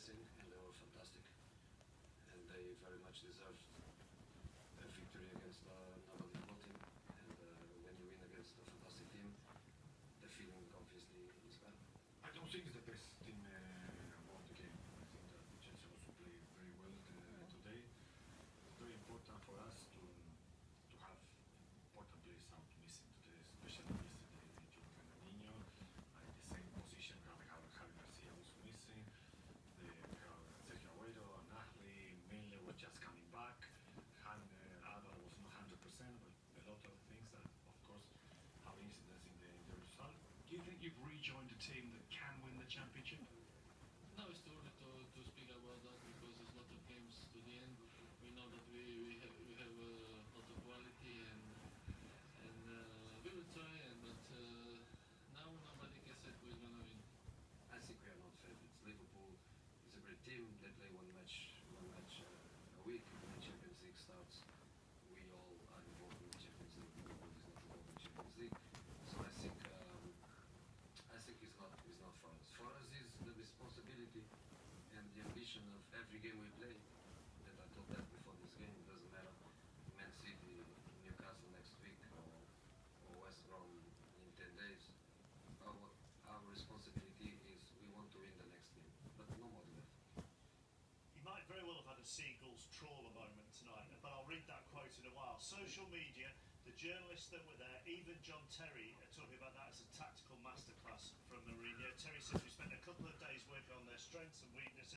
pressing, and they were fantastic. And they very much deserved a victory against nobody football team. And when you win against a fantastic team, the feeling obviously is bad. I don't think it's the best team won the game. I think that Chelsea also played very well today. It's very important for us to have important players out missing today, especially yesterday. Fernandinho, in the same position, Javi Garcia was missing. Sergio Aguero, Nahli, Miller were just coming back. Alba was not 100%, but a lot of things that, of course, have incidents in the result. Do you think you've rejoined a team that can win the championship? No, it's too early to speak about that because there's a lot of games to the end. We know that we have a lot of quality and we will try, but now nobody can say who is going to win. I think we are not favorites. Liverpool is a great team. They play one match a week. When the Champions League starts, we all are involved in the Champions League. Liverpool is not involved in the Champions League. So I think it's not for us. For us is the responsibility and the ambition of every game we play. That I told that before this game. It doesn't matter. Man City, Newcastle next week, or West Brom in 10 days. Our responsibility is we want to win the next game, but no more than that. He might very well have had a seagull's trawler moment tonight, but I'll read that quote in a while. Social media, the journalists that were there, even John Terry are talking about that as a tactical masterclass from Mourinho. Terry says we spent a couple of days working on their strengths and weaknesses.